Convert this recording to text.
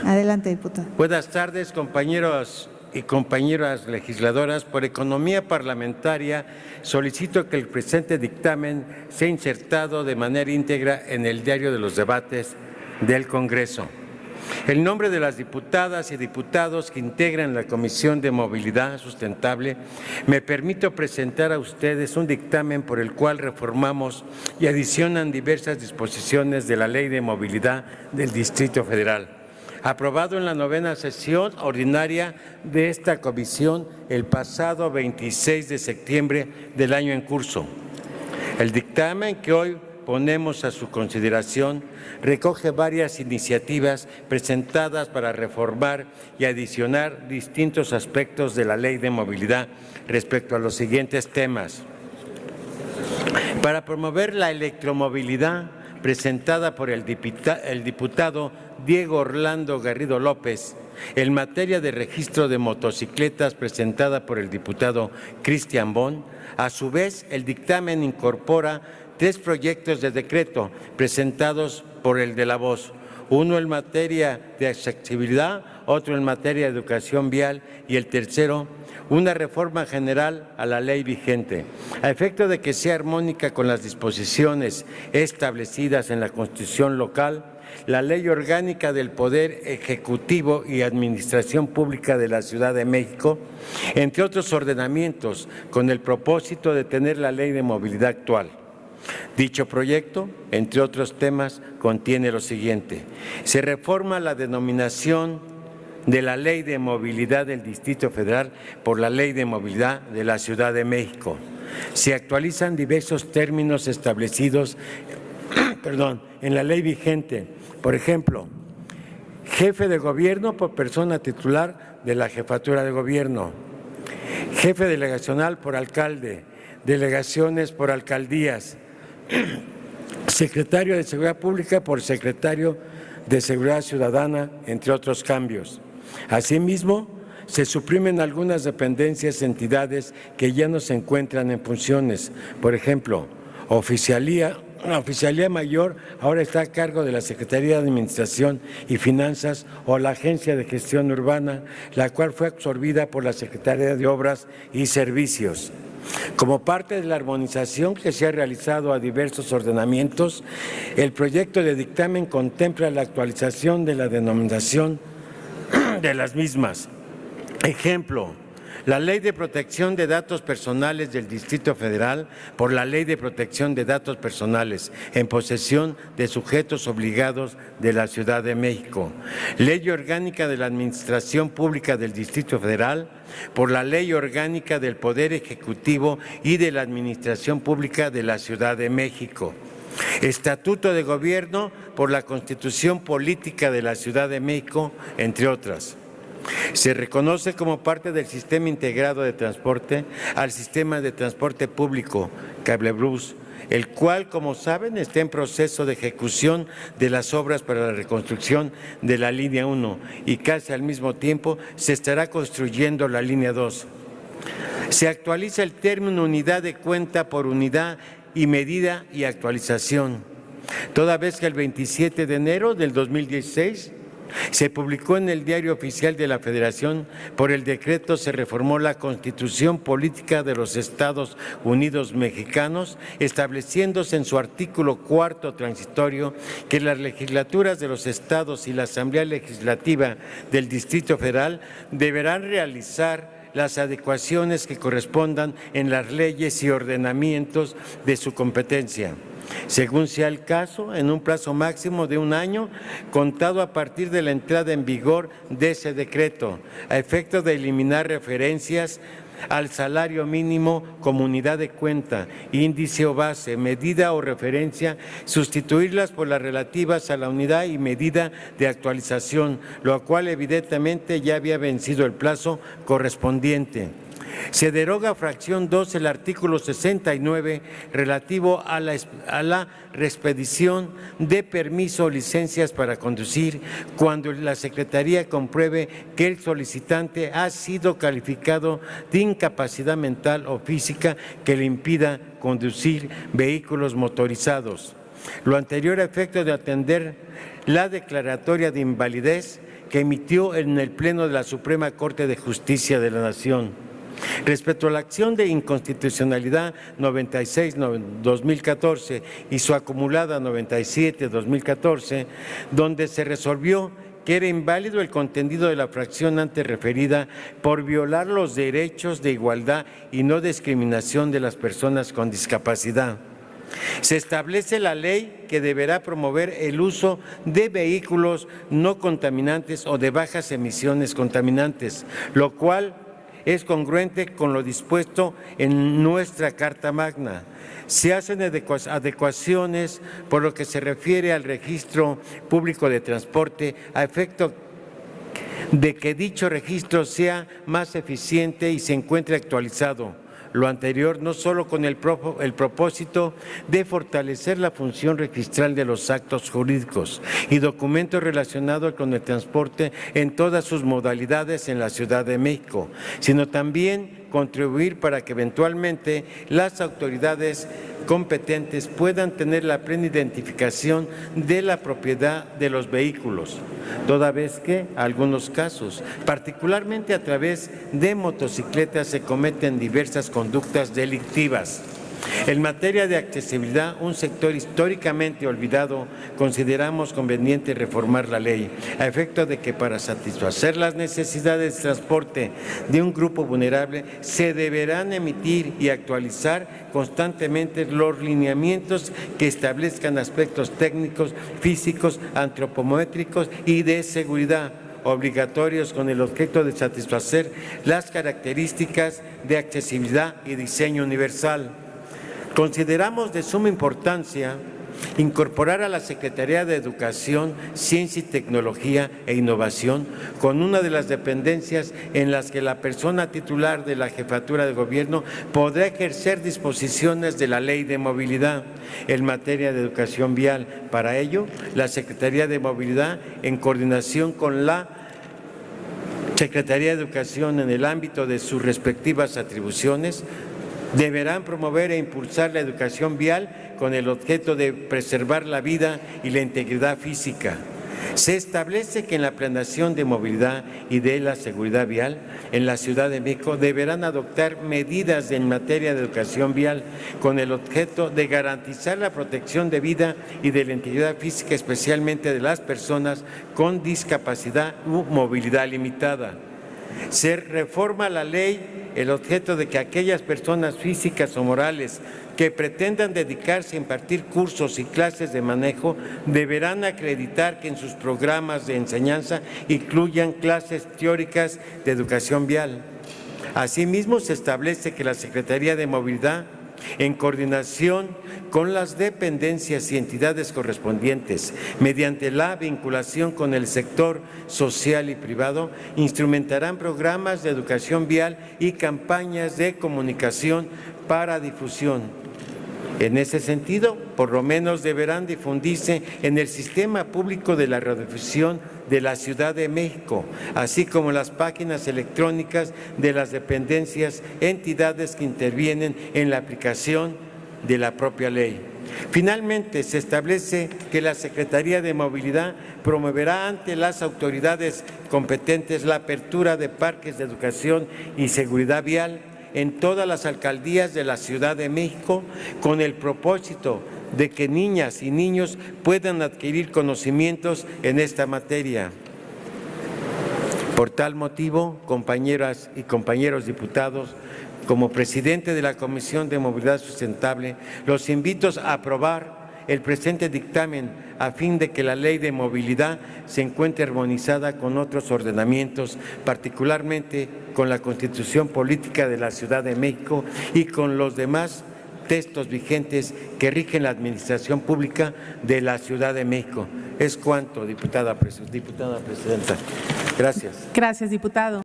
Adelante, diputado. Buenas tardes, compañeros y compañeras legisladoras. Por economía parlamentaria, solicito que el presente dictamen sea insertado de manera íntegra en el diario de los debates del Congreso. El nombre de las diputadas y diputados que integran la Comisión de Movilidad Sustentable, me permito presentar a ustedes un dictamen por el cual reformamos y adicionan diversas disposiciones de la Ley de Movilidad del Distrito Federal, aprobado en la 9ª sesión ordinaria de esta comisión el pasado 26 de septiembre del año en curso. El dictamen que hoy ponemos a su consideración recoge varias iniciativas presentadas para reformar y adicionar distintos aspectos de la Ley de Movilidad respecto a los siguientes temas. Para promover la electromovilidad, presentada por el diputado Diego Orlando Garrido López, en materia de registro de motocicletas, presentada por el diputado Cristian Bon. A su vez, el dictamen incorpora 3 proyectos de decreto presentados por el de la Voz, uno en materia de accesibilidad, otro en materia de educación vial y el tercero, una reforma general a la ley vigente, a efecto de que sea armónica con las disposiciones establecidas en la Constitución local, la Ley Orgánica del Poder Ejecutivo y Administración Pública de la Ciudad de México, entre otros ordenamientos, con el propósito de tener la Ley de Movilidad actual. Dicho proyecto, entre otros temas, contiene lo siguiente: se reforma la denominación de la Ley de Movilidad del Distrito Federal por la Ley de Movilidad de la Ciudad de México. Se actualizan diversos términos establecidos en la ley vigente. Por ejemplo, jefe de gobierno por persona titular de la jefatura de gobierno, jefe delegacional por alcalde, delegaciones por alcaldías, secretario de Seguridad Pública por secretario de Seguridad Ciudadana, entre otros cambios. Asimismo, se suprimen algunas dependencias, entidades que ya no se encuentran en funciones. Por ejemplo, la Oficialía Mayor ahora está a cargo de la Secretaría de Administración y Finanzas o la Agencia de Gestión Urbana, la cual fue absorbida por la Secretaría de Obras y Servicios. Como parte de la armonización que se ha realizado a diversos ordenamientos, el proyecto de dictamen contempla la actualización de la denominación de las mismas. Ejemplo: la Ley de Protección de Datos Personales del Distrito Federal por la Ley de Protección de Datos Personales en posesión de sujetos obligados de la Ciudad de México. Ley Orgánica de la Administración Pública del Distrito Federal por la Ley Orgánica del Poder Ejecutivo y de la Administración Pública de la Ciudad de México. Estatuto de Gobierno por la Constitución Política de la Ciudad de México, entre otras. Se reconoce como parte del Sistema Integrado de Transporte al Sistema de Transporte Público, Cablebús, el cual, como saben, está en proceso de ejecución de las obras para la reconstrucción de la línea 1 y casi al mismo tiempo se estará construyendo la línea 2. Se actualiza el término unidad de cuenta por unidad y medida y actualización, toda vez que el 27 de enero del 2016 se publicó en el Diario Oficial de la Federación. Por el decreto se reformó la Constitución Política de los Estados Unidos Mexicanos, estableciéndose en su artículo 4º transitorio que las legislaturas de los estados y la Asamblea Legislativa del Distrito Federal deberán realizar las adecuaciones que correspondan en las leyes y ordenamientos de su competencia, según sea el caso, en un plazo máximo de 1 año, contado a partir de la entrada en vigor de ese decreto, a efecto de eliminar referencias al salario mínimo como unidad de cuenta, índice o base, medida o referencia, sustituirlas por las relativas a la unidad y medida de actualización, lo cual evidentemente ya había vencido el plazo correspondiente. Se deroga fracción 2 el artículo 69 relativo a la reexpedición de permiso o licencias para conducir cuando la Secretaría compruebe que el solicitante ha sido calificado de incapacidad mental o física que le impida conducir vehículos motorizados. Lo anterior a efecto de atender la declaratoria de invalidez que emitió en el Pleno de la Suprema Corte de Justicia de la Nación. Respecto a la acción de inconstitucionalidad 96-2014 y su acumulada 97-2014, donde se resolvió que era inválido el contenido de la fracción antes referida por violar los derechos de igualdad y no discriminación de las personas con discapacidad. Se establece la ley que deberá promover el uso de vehículos no contaminantes o de bajas emisiones contaminantes, lo cual es congruente con lo dispuesto en nuestra Carta Magna. Se hacen adecuaciones por lo que se refiere al registro público de transporte a efecto de que dicho registro sea más eficiente y se encuentre actualizado. Lo anterior no solo con el propósito de fortalecer la función registral de los actos jurídicos y documentos relacionados con el transporte en todas sus modalidades en la Ciudad de México, sino también contribuir para que eventualmente las autoridades competentes puedan tener la plena identificación de la propiedad de los vehículos, toda vez que en algunos casos, particularmente a través de motocicletas, se cometen diversas conductas delictivas. En materia de accesibilidad, un sector históricamente olvidado, consideramos conveniente reformar la ley, a efecto de que para satisfacer las necesidades de transporte de un grupo vulnerable se deberán emitir y actualizar constantemente los lineamientos que establezcan aspectos técnicos, físicos, antropométricos y de seguridad, obligatorios con el objeto de satisfacer las características de accesibilidad y diseño universal. Consideramos de suma importancia incorporar a la Secretaría de Educación, Ciencia y Tecnología e Innovación con una de las dependencias en las que la persona titular de la jefatura de gobierno podrá ejercer disposiciones de la Ley de Movilidad en materia de educación vial. Para ello, la Secretaría de Movilidad, en coordinación con la Secretaría de Educación en el ámbito de sus respectivas atribuciones, deberán promover e impulsar la educación vial con el objeto de preservar la vida y la integridad física. Se establece que en la planeación de movilidad y de la seguridad vial en la Ciudad de México deberán adoptar medidas en materia de educación vial con el objeto de garantizar la protección de vida y de la integridad física, especialmente de las personas con discapacidad u movilidad limitada. Se reforma la ley el objeto de que aquellas personas físicas o morales que pretendan dedicarse a impartir cursos y clases de manejo deberán acreditar que en sus programas de enseñanza incluyan clases teóricas de educación vial. Asimismo, se establece que la Secretaría de Movilidad, en coordinación con las dependencias y entidades correspondientes, mediante la vinculación con el sector social y privado, instrumentarán programas de educación vial y campañas de comunicación para difusión. En ese sentido, por lo menos deberán difundirse en el sistema público de la radiodifusión de la Ciudad de México, así como las páginas electrónicas de las dependencias, entidades que intervienen en la aplicación de la propia ley. Finalmente, se establece que la Secretaría de Movilidad promoverá ante las autoridades competentes la apertura de parques de educación y seguridad vial en todas las alcaldías de la Ciudad de México con el propósito de que niñas y niños puedan adquirir conocimientos en esta materia. Por tal motivo, compañeras y compañeros diputados, como presidente de la Comisión de Movilidad Sustentable, los invito a aprobar el presente dictamen a fin de que la Ley de Movilidad se encuentre armonizada con otros ordenamientos, particularmente con la Constitución Política de la Ciudad de México y con los demás textos vigentes que rigen la administración pública de la Ciudad de México. Es cuanto, diputada presidenta. Gracias. Gracias, diputado.